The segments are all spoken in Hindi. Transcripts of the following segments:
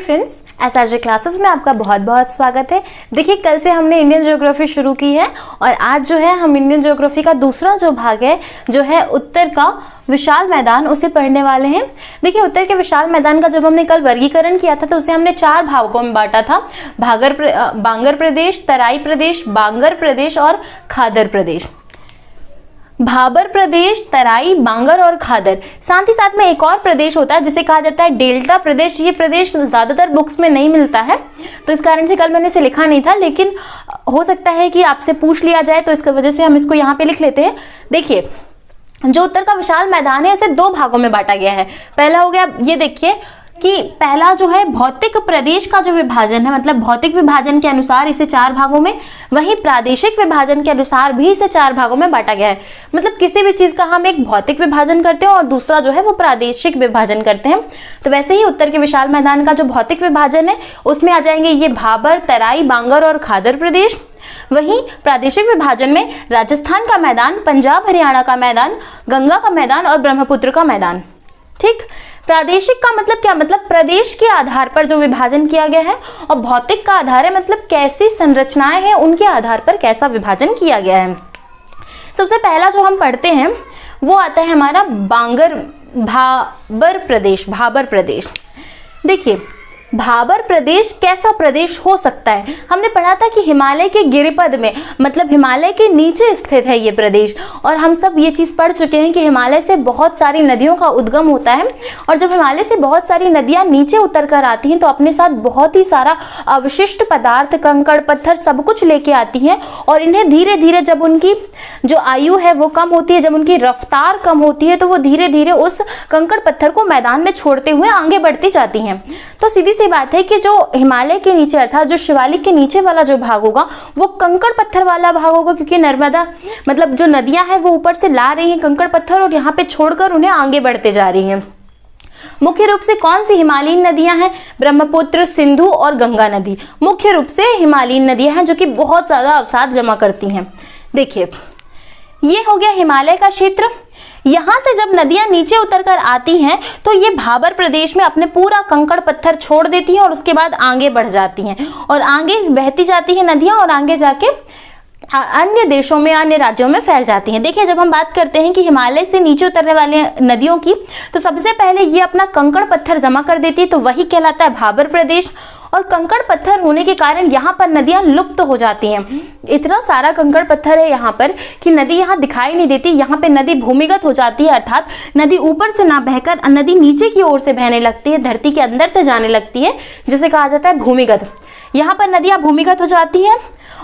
फ्रेंड्स, एसआरजे क्लासेस में आपका बहुत बहुत स्वागत है। देखिए, कल से हमने इंडियन ज्योग्राफी शुरू की है और आज जो है हम इंडियन ज्योग्राफी का दूसरा जो भाग है जो है उत्तर का विशाल मैदान, उसे पढ़ने वाले हैं। देखिए, उत्तर के विशाल मैदान का जब हमने कल वर्गीकरण किया था तो उसे हमने 4 भागों में बांटा था। बांगर प्रदेश, तराई प्रदेश, बांगर प्रदेश और खादर प्रदेश। भाबर प्रदेश, तराई, बांगर और खादर। साथ ही साथ में एक और प्रदेश होता है जिसे कहा जाता है डेल्टा प्रदेश। ये प्रदेश ज्यादातर बुक्स में नहीं मिलता है, तो इस कारण से कल मैंने इसे लिखा नहीं था, लेकिन हो सकता है कि आपसे पूछ लिया जाए, तो इसकी वजह से हम इसको यहाँ पे लिख लेते हैं। देखिए, जो उत्तर का विशाल मैदान है इसे 2 भागों में बांटा गया है। पहला हो गया, ये देखिए कि पहला जो है भौतिक प्रदेश का जो विभाजन है, मतलब भौतिक विभाजन के अनुसार इसे 4 भागों में, वहीं प्रादेशिक विभाजन के अनुसार भी इसे 4 भागों में बांटा गया है। मतलब किसी भी चीज का हम एक भौतिक विभाजन करते हैं और दूसरा जो है वो प्रादेशिक विभाजन करते हैं। तो वैसे ही उत्तर के विशाल मैदान का जो भौतिक विभाजन है उसमें आ जाएंगे ये भाबर, तराई, बांगर और खादर प्रदेश। वहीं प्रादेशिक विभाजन में राजस्थान का मैदान, पंजाब हरियाणा का मैदान, गंगा का मैदान और ब्रह्मपुत्र का मैदान। ठीक, प्रादेशिक का मतलब क्या, मतलब प्रदेश के आधार पर जो विभाजन किया गया है, और भौतिक का आधार है मतलब कैसी संरचनाएं हैं उनके आधार पर कैसा विभाजन किया गया है। सबसे पहला जो हम पढ़ते हैं वो आता है हमारा भाबर प्रदेश। देखिए, भाबर प्रदेश कैसा प्रदेश हो सकता है। हमने पढ़ा था कि हिमालय के गिरिपद में, मतलब हिमालय के नीचे स्थित है ये प्रदेश, और हम सब ये चीज पढ़ चुके हैं कि हिमालय से बहुत सारी नदियों का उद्गम होता है, और जब हिमालय से बहुत सारी नदियां नीचे उतर कर आती हैं तो अपने साथ बहुत ही सारा अवशिष्ट पदार्थ, कंकड़ पत्थर सब कुछ लेके आती हैं, और इन्हें धीरे धीरे जब उनकी जो आयु है वो कम होती है, जब उनकी रफ्तार कम होती है, तो वो धीरे धीरे उस कंकड़ पत्थर को मैदान में छोड़ते हुए आगे बढ़ती जाती हैं। तो सीधी सी बात है कि जो हिमालय के नीचे अर्थात जो शिवालिक के नीचे वाला जो भाग होगा वो कंकड़ पत्थर वाला भाग होगा, क्योंकि नर्मदा मतलब जो नदियां हैं वो ऊपर से ला रही हैं कंकड़ पत्थर और यहाँ पे छोड़कर उन्हें आगे बढ़ते जा रही हैं। मुख्य रूप से कौन सी हिमालयीन नदियां हैं? ब्रह्मपुत्र, सिंधु और गंगा नदी मुख्य रूप से हिमालयीन नदियां हैं जो कि बहुत ज्यादा अवसाद जमा करती हैं। देखिए, ये हो गया हिमालय का क्षेत्र। यहां से जब नदियां नीचे उतरकर आती हैं तो ये भाबर प्रदेश में अपने पूरा कंकड़ पत्थर छोड़ देती हैं और उसके बाद आगे बढ़ जाती हैं, और आगे बहती जाती है नदियां और आगे जाके अन्य देशों में, अन्य राज्यों में फैल जाती हैं। देखिए, जब हम बात करते हैं कि हिमालय से नीचे उतरने वाले नदियों की, तो सबसे पहले ये अपना कंकड़ पत्थर जमा कर देती है, तो वही कहलाता है भाबर प्रदेश। और कंकड़ पत्थर होने के कारण यहाँ पर नदियां लुप्त हो जाती हैं। इतना सारा कंकड़ पत्थर है यहाँ पर कि नदी यहाँ दिखाई नहीं देती। यहाँ पे नदी भूमिगत हो जाती है, अर्थात नदी ऊपर से ना बहकर नदी नीचे की ओर से बहने लगती है, धरती के अंदर से जाने लगती है, जिसे कहा जाता है भूमिगत। यहाँ पर नदियां भूमिगत हो जाती है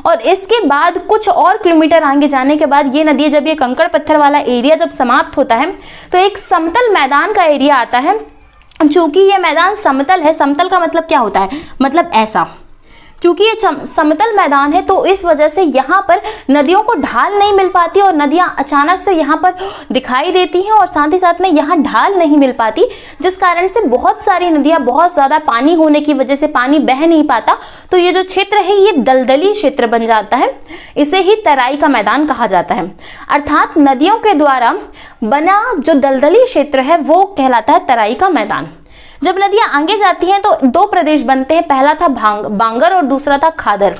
और इसके बाद कुछ और किलोमीटर आगे जाने के बाद ये नदी, जब ये कंकड़ पत्थर वाला एरिया जब समाप्त होता है तो एक समतल मैदान का एरिया आता है। चूंकि ये मैदान समतल है, समतल का मतलब क्या होता है, मतलब ऐसा, क्योंकि ये समतल मैदान है तो इस वजह से यहाँ पर नदियों को ढाल नहीं मिल पाती और नदियां अचानक से यहाँ पर दिखाई देती हैं, और साथ ही साथ में यहाँ ढाल नहीं मिल पाती, जिस कारण से बहुत सारी नदियां, बहुत ज्यादा पानी होने की वजह से पानी बह नहीं पाता, तो ये जो क्षेत्र है ये दलदली क्षेत्र बन जाता है। इसे ही तराई का मैदान कहा जाता है, अर्थात नदियों के द्वारा बना जो दलदली क्षेत्र है वो कहलाता है तराई का मैदान। जब नदियां आगे जाती हैं तो 2 प्रदेश बनते हैं, पहला था बांगर और दूसरा था खादर।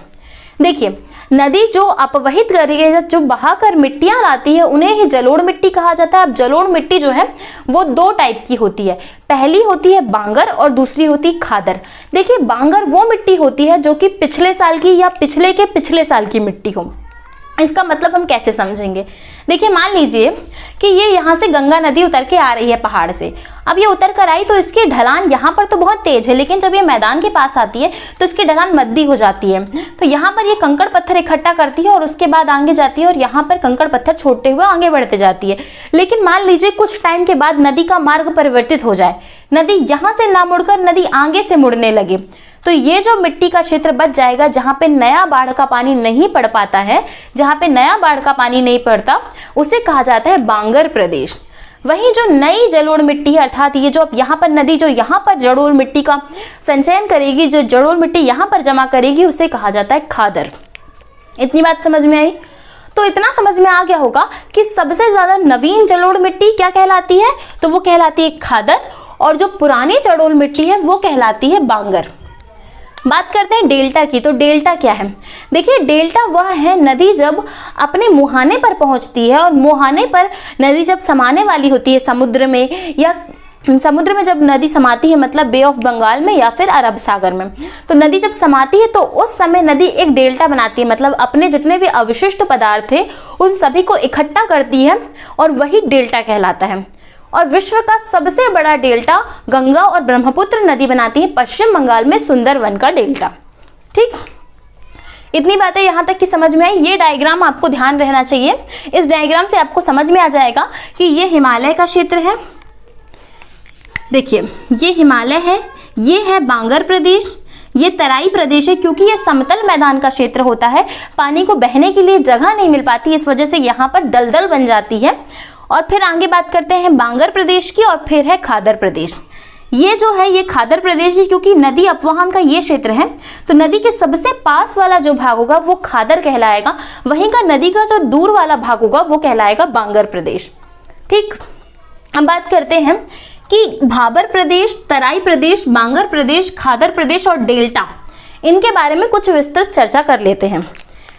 देखिए, नदी जो अपवहित करके जो बहाकर मिट्टियां लाती है उन्हें ही जलोढ़ मिट्टी कहा जाता है। अब जलोढ़ मिट्टी जो है वो 2 टाइप की होती है, पहली होती है बांगर और दूसरी होती है खादर। देखिए, बांगर वो मिट्टी होती है जो कि पिछले साल की या पिछले के पिछले साल की मिट्टी हो। इसका मतलब हम कैसे समझेंगे? देखिए, मान लीजिए कि ये यहाँ से गंगा नदी उतर के आ रही है पहाड़ से। अब ये उतर कर आई तो इसकी ढलान यहाँ पर तो बहुत तेज है, लेकिन जब ये मैदान के पास आती है तो इसकी ढलान मद्दी हो जाती है। तो यहाँ पर ये कंकड़ पत्थर इकट्ठा करती है और उसके बाद आगे जाती है और यहाँ पर कंकड़ पत्थर छोड़ते हुए आगे बढ़ते जाती है। लेकिन मान लीजिए कुछ टाइम के बाद नदी का मार्ग परिवर्तित हो जाए, नदी यहाँ से ना मुड़कर नदी आगे से मुड़ने लगे, तो ये जो मिट्टी का क्षेत्र बच जाएगा जहाँ पे नया बाढ़ का पानी नहीं पड़ पाता है, जहाँ पे नया बाढ़ का पानी नहीं पड़ता, उसे कहा जाता है बांगर प्रदेश। वहीं जो नई जलोढ़ मिट्टी है, अर्थात ये जो अब यहाँ पर नदी जो यहाँ पर जलोढ़ मिट्टी का संचयन करेगी, जो जलोढ़ मिट्टी यहाँ पर जमा करेगी, उसे कहा जाता है खादर। इतनी बात समझ में आई? तो इतना समझ में आ गया होगा कि सबसे ज्यादा नवीन जलोढ़ मिट्टी क्या कहलाती है, तो वो कहलाती है खादर, और जो पुरानी चड़ोल मिट्टी है वो कहलाती है बांगर। बात करते हैं डेल्टा की, तो डेल्टा क्या है? देखिए डेल्टा वह है नदी जब अपने मुहाने पर पहुंचती है, और मुहाने पर नदी जब समाने वाली होती है समुद्र में, या समुद्र में जब नदी समाती है मतलब बे ऑफ बंगाल में या फिर अरब सागर में, तो नदी जब समाती है तो उस समय नदी एक डेल्टा बनाती है, मतलब अपने जितने भी अवशिष्ट पदार्थ थे उन सभी को इकट्ठा करती है और वही डेल्टा कहलाता है। और विश्व का सबसे बड़ा डेल्टा गंगा और ब्रह्मपुत्र नदी बनाती है पश्चिम बंगाल में सुंदरवन का डेल्टा। ठीक, इतनी बातें यहां तक की समझ में आई। ये डायग्राम आपको ध्यान रहना चाहिए, इस डायग्राम से आपको समझ में आ जाएगा कि ये हिमालय का क्षेत्र है। देखिए ये हिमालय है, ये है बांगर प्रदेश, ये तराई प्रदेश है, क्योंकि ये समतल मैदान का क्षेत्र होता है, पानी को बहने के लिए जगह नहीं मिल पाती, इस वजह से यहाँ पर दलदल बन जाती है। और फिर आगे बात करते हैं बांगर प्रदेश की, और फिर है खादर प्रदेश। ये जो है ये खादर प्रदेश है, क्योंकि नदी अपवहन का ये क्षेत्र है, तो नदी के सबसे पास वाला जो भाग होगा वो खादर कहलाएगा, वहीं का नदी का जो दूर वाला भाग होगा वो कहलाएगा बांगर प्रदेश। ठीक, अब बात करते हैं कि भाबर प्रदेश, तराई प्रदेश, बांगर प्रदेश, खादर प्रदेश और डेल्टा, इनके बारे में कुछ विस्तृत चर्चा कर लेते हैं।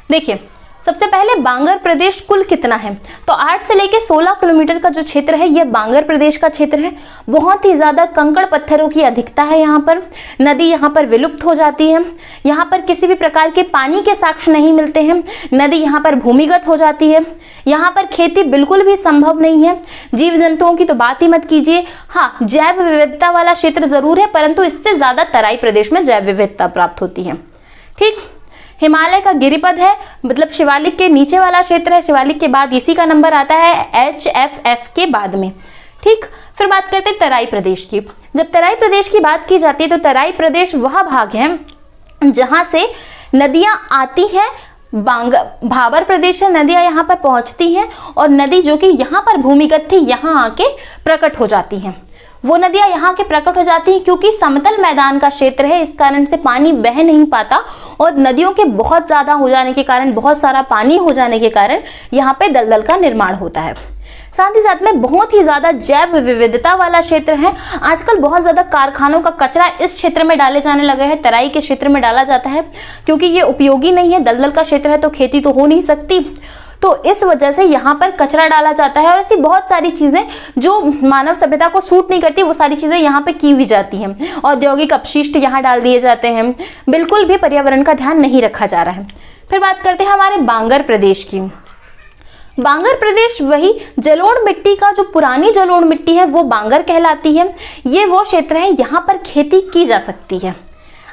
देखिए सबसे पहले बांगर प्रदेश कुल कितना है, तो 8 से लेकर 16 किलोमीटर का जो क्षेत्र है यह बांगर प्रदेश का क्षेत्र है। बहुत ही ज्यादा कंकड़ पत्थरों की अधिकता है यहाँ पर, नदी यहाँ पर विलुप्त हो जाती है, यहाँ पर किसी भी प्रकार के पानी के साक्ष्य नहीं मिलते हैं, नदी यहाँ पर भूमिगत हो जाती है, यहाँ पर खेती बिल्कुल भी संभव नहीं है, जीव जंतुओं की तो बात ही मत कीजिए। हाँ, जैव विविधता वाला क्षेत्र जरूर है, परंतु इससे ज्यादा तराई प्रदेश में जैव विविधता प्राप्त होती है। ठीक, हिमालय का गिरिपद है, मतलब शिवालिक के नीचे वाला क्षेत्र है, शिवालिक के बाद इसी का नंबर आता है HFF के बाद में। ठीक, फिर बात करते हैं तराई प्रदेश की। जब तराई प्रदेश की बात की जाती है तो तराई प्रदेश वह भाग है जहां से नदियां आती हैं, भाबर प्रदेश से नदियां यहाँ पर पहुंचती हैं, और नदी जो कि यहाँ पर भूमिगत थी यहाँ आके प्रकट हो जाती हैं। वो नदियां यहाँ के प्रकट हो जाती हैं क्योंकि समतल मैदान का क्षेत्र है, इस कारण से पानी बह नहीं पाता, और नदियों के बहुत ज्यादा हो जाने के कारण, बहुत सारा पानी हो जाने के कारण यहाँ पे दलदल का निर्माण होता है। साथ ही साथ में बहुत ही ज्यादा जैव विविधता वाला क्षेत्र है। आजकल बहुत ज्यादा कारखानों का कचरा इस क्षेत्र में डाले जाने लगे हैं, तराई के क्षेत्र में डाला जाता है, क्योंकि ये उपयोगी नहीं है, दलदल का क्षेत्र है तो खेती तो हो नहीं सकती, तो इस वजह से यहाँ पर कचरा डाला जाता है। और ऐसी बहुत सारी चीजें जो मानव सभ्यता को सूट नहीं करती वो सारी चीजें यहाँ पे की भी जाती हैं। औद्योगिक अपशिष्ट यहाँ डाल दिए जाते हैं, बिल्कुल भी पर्यावरण का ध्यान नहीं रखा जा रहा है। फिर बात करते हैं हमारे बांगर प्रदेश की। बांगर प्रदेश वही जलोढ़ मिट्टी का, जो पुरानी जलोढ़ मिट्टी है वो बांगर कहलाती है। ये वो क्षेत्र है यहाँ पर खेती की जा सकती है।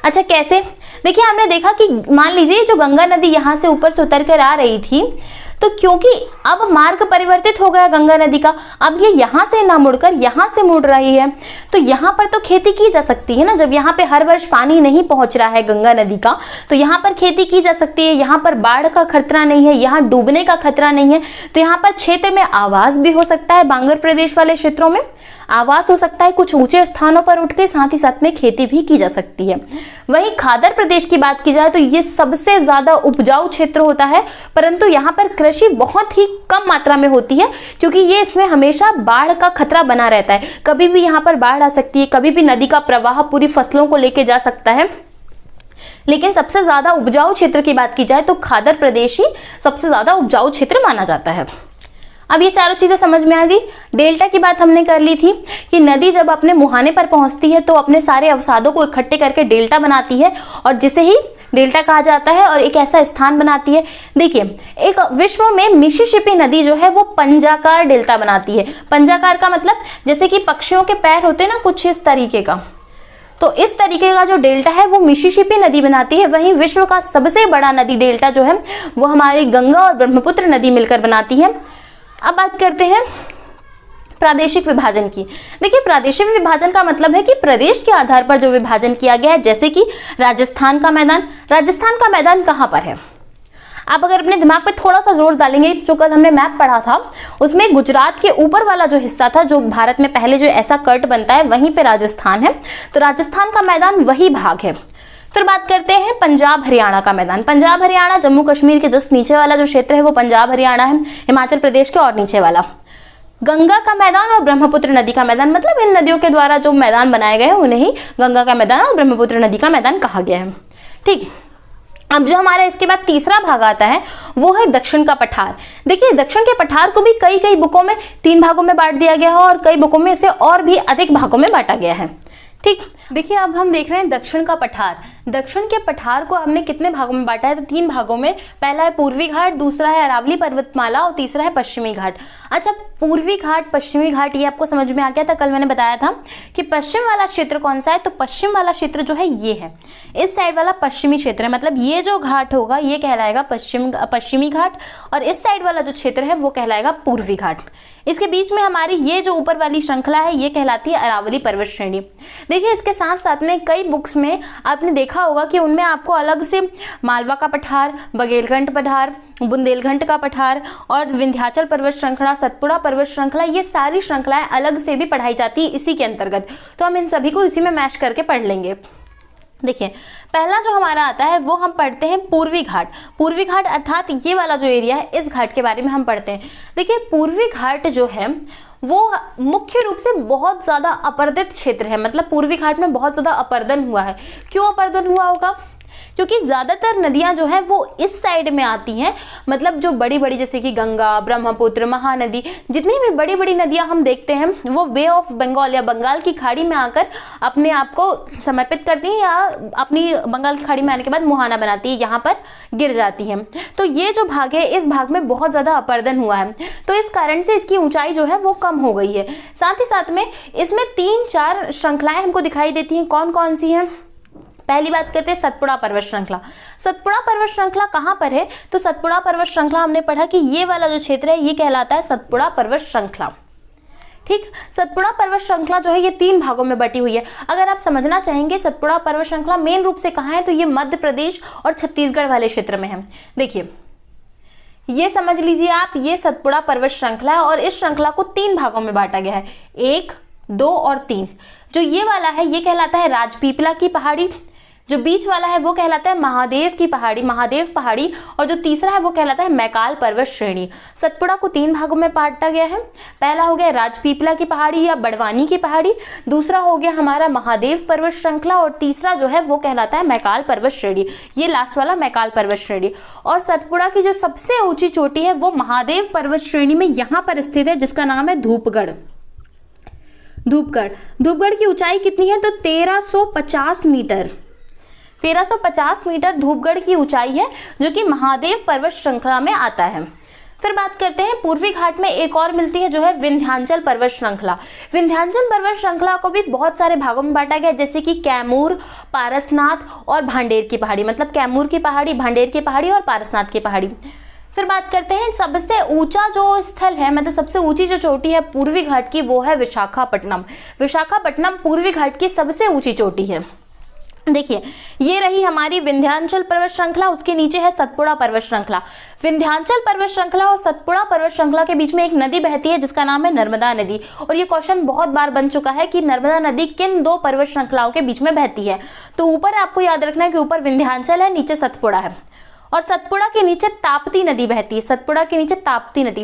अच्छा कैसे? देखिए हमने देखा कि मान लीजिए जो गंगा नदी यहाँ से ऊपर से उतर कर आ रही थी, तो क्योंकि अब मार्ग परिवर्तित हो गया गंगा नदी का, अब ये यहाँ से ना मुड़कर यहाँ से मुड़ रही है, तो यहाँ पर तो खेती की जा सकती है ना। जब यहाँ पे हर वर्ष पानी नहीं पहुंच रहा है गंगा नदी का, तो यहाँ पर खेती की जा सकती है। यहाँ पर बाढ़ का खतरा नहीं है, यहाँ डूबने का खतरा नहीं है, तो यहाँ पर क्षेत्र में आवास भी हो सकता है। बांगर प्रदेश वाले क्षेत्रों में आवास हो सकता है, कुछ ऊंचे स्थानों पर उठ के, साथ ही साथ में खेती भी की जा सकती है। वहीं खादर प्रदेश की बात की जाए तो ये सबसे ज्यादा उपजाऊ क्षेत्र होता है, परंतु यहाँ पर कृषि बहुत ही कम मात्रा में होती है, क्योंकि ये इसमें हमेशा बाढ़ का खतरा बना रहता है। कभी भी यहाँ पर बाढ़ आ सकती है, कभी भी नदी का प्रवाह पूरी फसलों को लेके जा सकता है। लेकिन सबसे ज्यादा उपजाऊ क्षेत्र की बात की जाए तो खादर प्रदेश ही सबसे ज्यादा उपजाऊ क्षेत्र माना जाता है। अब ये चारों चीजें समझ में आ गई। डेल्टा की बात हमने कर ली थी कि नदी जब अपने मुहाने पर पहुंचती है तो अपने सारे अवसादों को इकट्ठे करके डेल्टा बनाती है, और जिसे ही डेल्टा कहा जाता है, और एक ऐसा स्थान बनाती है। देखिए एक विश्व में मिसिसिपी नदी जो है वो पंजाकार डेल्टा बनाती है। पंजाकार का मतलब जैसे कि पक्षियों के पैर होते हैं ना, कुछ इस तरीके का, तो इस तरीके का जो डेल्टा है वो मिसिसिपी नदी बनाती है। वहीं विश्व का सबसे बड़ा नदी डेल्टा जो है वो हमारी गंगा और ब्रह्मपुत्र नदी मिलकर बनाती है। अब बात करते हैं प्रादेशिक विभाजन की। देखिए प्रादेशिक विभाजन का मतलब है कि प्रदेश के आधार पर जो विभाजन किया गया है, जैसे कि राजस्थान का मैदान। राजस्थान का मैदान कहाँ पर है? आप अगर अपने दिमाग पे थोड़ा सा जोर डालेंगे, जो कल हमने मैप पढ़ा था उसमें गुजरात के ऊपर वाला जो हिस्सा था, जो भारत में पहले जो ऐसा कट बनता है, वहीं पे राजस्थान है, तो राजस्थान का मैदान वही भाग है। फिर बात करते हैं पंजाब हरियाणा का मैदान। पंजाब हरियाणा जम्मू कश्मीर के जस्ट नीचे वाला जो क्षेत्र है वो पंजाब हरियाणा है, हिमाचल प्रदेश के और नीचे वाला। गंगा का मैदान और ब्रह्मपुत्र नदी का मैदान, मतलब इन नदियों के द्वारा जो मैदान बनाए गए हैं उन्हें ही गंगा का मैदान और ब्रह्मपुत्र नदी का मैदान कहा गया है। ठीक, अब जो हमारा इसके बाद तीसरा भाग आता है वो है दक्षिण का पठार। देखिए दक्षिण के पठार को भी कई कई बुकों में 3 भागों में बांट दिया गया है और कई बुकों में इसे और भी अधिक भागों में बांटा गया है। ठीक, देखिए अब हम देख रहे हैं दक्षिण का पठार। दक्षिण के पठार को हमने कितने भागों में बांटा है, तो 3 भागों में। पहला है पूर्वी घाट, दूसरा है अरावली पर्वतमाला और तीसरा है पश्चिमी घाट। अच्छा, पूर्वी घाट पश्चिमी घाट ये आपको समझ में आ गया था, कल मैंने बताया था कि पश्चिम वाला क्षेत्र कौन सा है, तो पश्चिम वाला क्षेत्र जो है ये है, इस साइड वाला पश्चिमी क्षेत्र है, मतलब ये जो घाट होगा ये कहलाएगा पश्चिमी घाट और इस साइड वाला जो क्षेत्र है वो कहलाएगा पूर्वी घाट। इसके बीच में हमारी ये जो ऊपर वाली श्रृंखला है ये कहलाती है अरावली पर्वत श्रेणी। देखिए इसके साथ साथ में कई बुक्स में आपने देखा होगा कि उनमें आपको अलग से मालवा का पठार, बघेलखंड पठार, बुंदेलखंड का पठार और विंध्याचल पर्वत श्रृंखला, सतपुड़ा पर्वत श्रृंखला, ये सारी श्रृंखलाएं अलग से भी पढ़ाई जाती है इसी के अंतर्गत। तो हम इन सभी को इसी में मैच करके पढ़ लेंगे। देखिए पहला जो हमारा आता है वो हम पढ़ते हैं पूर्वी घाट। पूर्वी घाट अर्थात ये वाला जो एरिया है इस घाट के बारे में हम पढ़ते हैं। देखिए पूर्वी घाट जो है वो मुख्य रूप से बहुत ज़्यादा अपर्दित क्षेत्र है, मतलब पूर्वी घाट में बहुत ज़्यादा अपर्दन हुआ है। क्यों अपर्दन हुआ होगा, क्योंकि ज़्यादातर नदियां जो है वो इस साइड में आती हैं, मतलब जो बड़ी बड़ी जैसे कि गंगा, ब्रह्मपुत्र, महानदी, जितनी भी बड़ी बड़ी नदियां हम देखते हैं वो बे ऑफ बंगाल या बंगाल की खाड़ी में आकर अपने आप को समर्पित करती हैं या अपनी बंगाल की खाड़ी में आने के बाद मुहाना बनाती है, यहाँ पर गिर जाती हैं। तो ये जो भाग है इस भाग में बहुत ज़्यादा अपर्दन हुआ है, तो इस कारण से इसकी ऊंचाई जो है वो कम हो गई है। साथ ही साथ में इसमें 3-4 श्रृंखलाएं हमको दिखाई देती हैं। कौन कौन सी हैं? पहली बात करते हैं सतपुड़ा पर्वत श्रृंखला। सतपुड़ा पर्वत श्रृंखला कहाँ पर है, तो सतपुड़ा पर्वत श्रृंखला हमने पढ़ा कि ये वाला जो क्षेत्र है ये कहलाता है सतपुड़ा पर्वत श्रृंखला। ठीक, सतपुड़ा पर्वत श्रृंखला जो है ये 3 भागों में बटी हुई है। अगर आप समझना चाहेंगे सतपुड़ा पर्वत श्रृंखला मेन रूप से कहाँ है, तो ये मध्य प्रदेश और छत्तीसगढ़ वाले क्षेत्र में है। देखिए ये समझ लीजिए आप, ये सतपुड़ा पर्वत श्रृंखला है और इस श्रृंखला को 3 भागों में बांटा गया है, 1, 2 और 3। जो ये वाला है ये कहलाता है राजपीपला की पहाड़ी, जो बीच वाला है वो कहलाता है महादेव पहाड़ी और जो तीसरा है वो कहलाता है मैकाल पर्वत श्रेणी। सतपुड़ा को 3 भागों में बांटा गया है। पहला हो गया राजपीपला की पहाड़ी या बड़वानी की पहाड़ी, दूसरा हो गया हमारा महादेव पर्वत श्रृंखला और तीसरा जो है वो कहलाता है मैकाल पर्वत श्रेणी, ये लास्ट वाला मैकाल पर्वत श्रेणी। और सतपुड़ा की जो सबसे ऊंची चोटी है वो महादेव पर्वत श्रेणी में यहाँ पर स्थित है, जिसका नाम है धूपगढ़ की ऊंचाई कितनी है, तो 1350 मीटर। 1350 मीटर धूपगढ़ की ऊंचाई है, जो कि महादेव पर्वत श्रृंखला में आता है। फिर बात करते हैं पूर्वी घाट में एक और मिलती है जो है विंध्याचल पर्वत श्रृंखला। विंध्याचल पर्वत श्रृंखला को भी बहुत सारे भागों में बांटा गया, जैसे कि कैमूर, पारसनाथ और भांडेर की पहाड़ी, मतलब कैमूर की पहाड़ी, भांडेर की पहाड़ी और पारसनाथ की पहाड़ी। फिर बात करते हैं सबसे ऊंचा जो स्थल है, मतलब सबसे ऊंची जो चोटी है पूर्वी घाट की, वो है विशाखापट्टनम। विशाखापट्टनम पूर्वी घाट की सबसे ऊंची चोटी है। देखिए ये रही हमारी विंध्याचल पर्वत श्रृंखला, उसके नीचे है सतपुड़ा पर्वत श्रृंखला। विंध्याचल पर्वत श्रृंखला और सतपुड़ा पर्वत श्रृंखला के बीच में एक नदी बहती है जिसका नाम है नर्मदा नदी, और ये क्वेश्चन बहुत बार बन चुका है कि नर्मदा नदी किन 2 पर्वत श्रृंखलाओं के बीच में बहती है। तो ऊपर आपको याद रखना है कि ऊपर विंध्याचल है, नीचे सतपुड़ा है और सतपुड़ा के नीचे ताप्ती नदी बहती है। सतपुड़ा के नीचे ताप्ती नदी,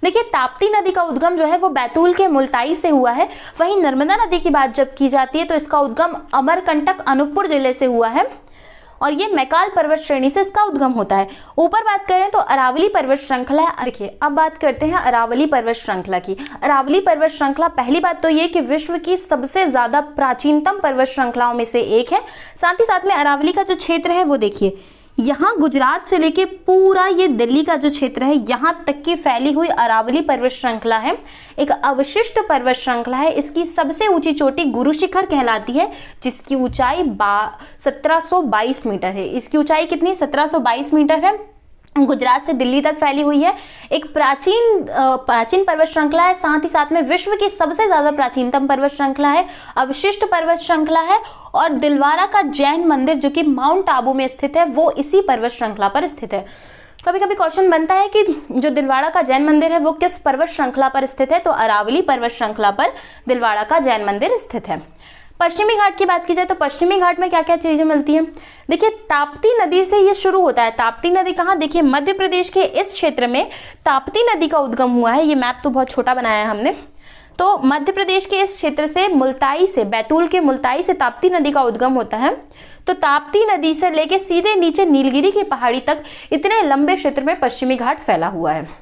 देखिए ताप्ती नदी का उद्गम जो है वो बैतूल के मुल्ताई से हुआ है। वहीं नर्मदा नदी की बात जब की जाती है तो इसका उद्गम अमरकंटक अनूपपुर जिले से हुआ है और ये मैकाल पर्वत श्रेणी से इसका उद्गम होता है। ऊपर बात करें तो अरावली पर्वत श्रृंखला है। देखिए अब बात करते हैं अरावली पर्वत श्रृंखला की। अरावली पर्वत श्रृंखला, पहली बात तो ये कि विश्व की सबसे ज्यादा प्राचीनतम पर्वत श्रृंखलाओं में से एक है। साथ ही साथ में अरावली का जो क्षेत्र है वो देखिए, यहाँ गुजरात से लेके पूरा ये दिल्ली का जो क्षेत्र है यहाँ तक की फैली हुई अरावली पर्वत श्रृंखला है। एक अवशिष्ट पर्वत श्रृंखला है। इसकी सबसे ऊंची चोटी गुरु शिखर कहलाती है, जिसकी ऊंचाई 1722 मीटर है। इसकी ऊंचाई कितनी, 1722 मीटर है। गुजरात से दिल्ली तक फैली हुई है। एक प्राचीन पर्वत श्रृंखला है, साथ ही साथ में विश्व की सबसे ज्यादा प्राचीनतम पर्वत श्रृंखला है, अवशिष्ट पर्वत श्रृंखला है। और दिलवारा का जैन मंदिर जो कि माउंट आबू में स्थित है वो इसी पर्वत श्रृंखला पर स्थित है। कभी कभी क्वेश्चन बनता है कि जो दिलवाड़ा का जैन मंदिर है वो किस पर्वत श्रृंखला पर स्थित है, तो अरावली पर्वत श्रृंखला पर दिलवाड़ा का जैन मंदिर स्थित है। पश्चिमी घाट की बात की जाए तो पश्चिमी घाट में क्या क्या चीजें मिलती हैं। देखिए ताप्ती नदी से ये शुरू होता है। ताप्ती नदी कहाँ, देखिए मध्य प्रदेश के इस क्षेत्र में ताप्ती नदी का उद्गम हुआ है। ये मैप तो बहुत छोटा बनाया है हमने। तो मध्य प्रदेश के इस क्षेत्र से मुल्ताई से, बैतूल के मुल्ताई से ताप्ती नदी का उद्गम होता है। तो ताप्ती नदी से लेके सीधे नीचे नीलगिरी की पहाड़ी तक इतने लंबे क्षेत्र में पश्चिमी घाट फैला हुआ है।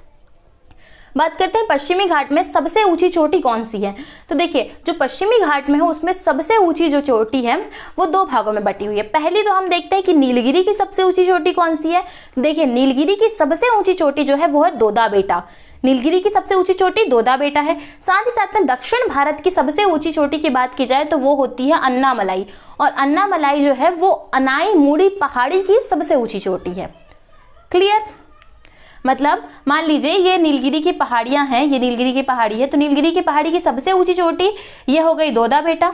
बात करते हैं पश्चिमी घाट में सबसे ऊंची चोटी कौन सी है। तो देखिए जो पश्चिमी घाट में है उसमें सबसे ऊंची जो चोटी है वो दो भागों में बटी हुई है। पहली तो हम देखते हैं कि नीलगिरी की सबसे ऊंची चोटी कौन सी है। देखिए नीलगिरी की सबसे ऊंची चोटी जो है वो है दोदा बेटा। नीलगिरी की सबसे ऊंची चोटी दोदा बेटा है। साथ ही साथ में दक्षिण भारत की सबसे ऊंची चोटी की बात की जाए तो वो होती है अन्नामलाई, और अन्नामलाई जो है वो अनाईमुड़ी पहाड़ी की सबसे ऊंची चोटी है। क्लियर, मतलब मान लीजिए ये नीलगिरी की पहाड़ियां हैं, ये नीलगिरी की पहाड़ी है, तो नीलगिरी की पहाड़ी की सबसे ऊंची चोटी ये हो गई दोदा बेटा।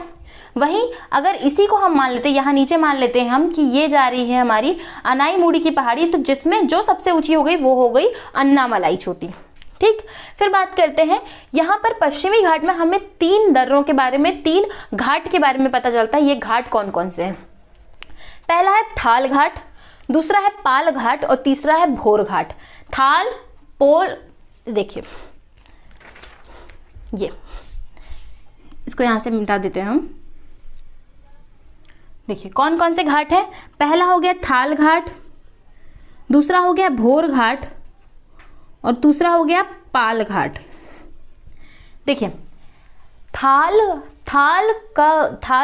वहीं अगर इसी को हम मान लेते हैं, यहाँ नीचे मान लेते हैं हम कि ये जा रही है हमारी अनाईमुड़ी की पहाड़ी, तो जिसमें जो सबसे ऊंची हो गई वो हो गई अन्नामलाई चोटी। ठीक, फिर बात करते हैं यहाँ पर पश्चिमी घाट में हमें 3 दर्रों के बारे में, 3 घाट के बारे में पता चलता है। ये घाट कौन कौन से हैं। पहला है थाल घाट, दूसरा है पाल घाट और तीसरा है भोर घाट। थाल, पोल, देखिए ये इसको यहां से मिटा देते हैं हम। देखिए कौन कौन से घाट है। पहला हो गया थाल घाट, दूसरा हो गया भोर घाट और दूसरा हो गया पाल घाट। देखिए थाल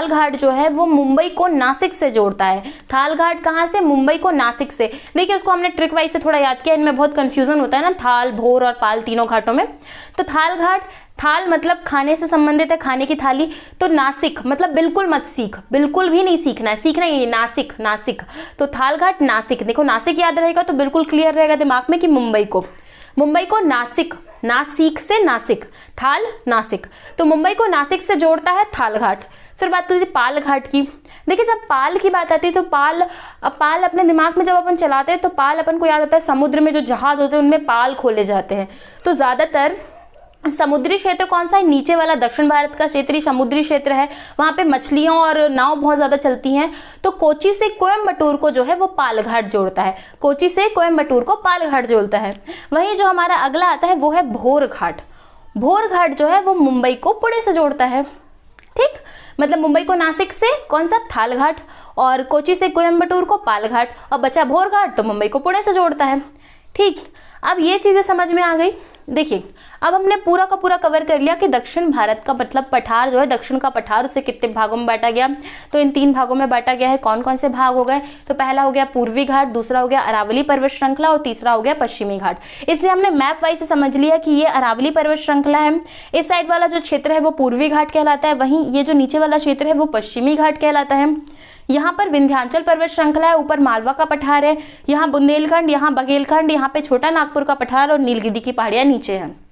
घाट जो है वो मुंबई को नासिक से जोड़ता है। थाल घाट कहाँ से, मुंबई को नासिक से। देखिए उसको हमने ट्रिक वाइज से थोड़ा याद किया, इनमें बहुत कंफ्यूजन होता है ना, थाल, भोर और पाल तीनों घाटों में। तो थाल घाट, थाल मतलब खाने से संबंधित है, खाने की थाली। तो नासिक मतलब बिल्कुल मत सीख, बिल्कुल भी नहीं सीखना है, सीखना ही नासिक, नासिक। तो थाल घाट नासिक, देखो नासिक याद रहेगा तो बिल्कुल क्लियर रहेगा दिमाग में कि मुंबई को नासिक, नासिक से नासिक, थाल नासिक, तो मुंबई को नासिक से जोड़ता है थाल घाट। फिर बात करते पाल घाट की। देखिए जब पाल की बात आती है तो पाल अपने दिमाग में जब अपन चलाते हैं तो पाल अपन को याद आता है समुद्र में जो जहाज होते हैं उनमें पाल खोले जाते हैं। तो ज्यादातर समुद्री क्षेत्र कौन सा है, नीचे वाला दक्षिण भारत का क्षेत्रीय समुद्री क्षेत्र है, वहां पे मछलियां और नाव बहुत ज्यादा चलती हैं। तो कोची से कोयम्बटूर को जो है वो पाल घाट जोड़ता है, कोची से कोयम्बटूर को पाल घाट जोड़ता है। वहीं जो हमारा अगला आता है वो है भोर घाट। भोर घाट जो है वो मुंबई को पुणे से जोड़ता है। ठीक, मतलब मुंबई को नासिक से कौन सा, थाल घाट, और कोची से कोयम्बटूर को पाल घाट, और बचा भोर घाट तो मुंबई को पुणे से जोड़ता है। ठीक, अब ये चीजें समझ में आ गई। देखिए अब हमने पूरा का पूरा कवर कर लिया कि दक्षिण भारत का मतलब पठार जो है, दक्षिण का पठार, उसे कितने भागों में बांटा गया। तो इन 3 भागों में बांटा गया है। कौन कौन से भाग हो गए, तो पहला हो गया पूर्वी घाट, दूसरा हो गया अरावली पर्वत श्रृंखला और तीसरा हो गया पश्चिमी घाट। इसलिए हमने मैप वाइज से समझ लिया कि ये अरावली पर्वत श्रृंखला है, इस साइड वाला जो क्षेत्र है वो पूर्वी घाट कहलाता है, वहीं ये जो नीचे वाला क्षेत्र है वो पश्चिमी घाट कहलाता है। यहाँ पर विंध्याचल पर्वत श्रृंखला है, ऊपर मालवा का पठार है, यहाँ बुंदेलखंड, यहाँ बघेलखंड, यहाँ पे छोटा नागपुर का पठार और नीलगिरी की पहाड़ियां नीचे हैं।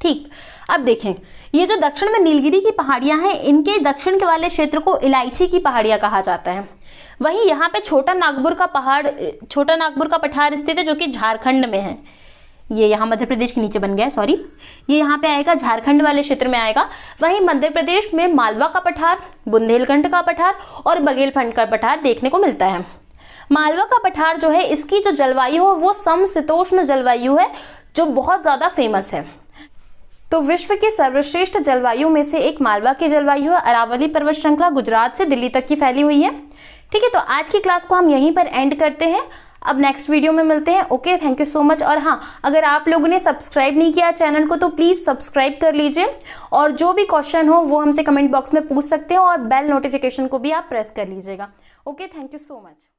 ठीक, अब देखें ये जो दक्षिण में नीलगिरी की पहाड़ियां हैं, इनके दक्षिण के वाले क्षेत्र को इलायची की पहाड़ियां कहा जाता है। वहीं यहाँ पे छोटा नागपुर का पठार स्थित है जो कि झारखंड में है। ये यहाँ मध्य प्रदेश के नीचे बन गया है, सॉरी, ये यहाँ पे आएगा, झारखंड वाले क्षेत्र में आएगा। वहीं मध्य प्रदेश में मालवा का पठार, बुंदेलखंड का पठार और बघेलखंड का पठार देखने को मिलता है। मालवा का पठार जो है इसकी जो जलवायु है वो समशीतोष्ण जलवायु है जो बहुत ज्यादा फेमस है। तो विश्व की सर्वश्रेष्ठ जलवायु में से एक मालवा की जलवायु है। अरावली पर्वत श्रृंखला गुजरात से दिल्ली तक की फैली हुई है। ठीक है, तो आज की क्लास को हम यहीं पर एंड करते हैं। अब नेक्स्ट वीडियो में मिलते हैं। Okay, thank you so much. और हाँ, अगर आप लोगों ने सब्सक्राइब नहीं किया चैनल को तो प्लीज सब्सक्राइब कर लीजिए, और जो भी क्वेश्चन हो वो हमसे कमेंट बॉक्स में पूछ सकते हो, और बेल नोटिफिकेशन को भी आप प्रेस कर लीजिएगा। Okay, thank you so much.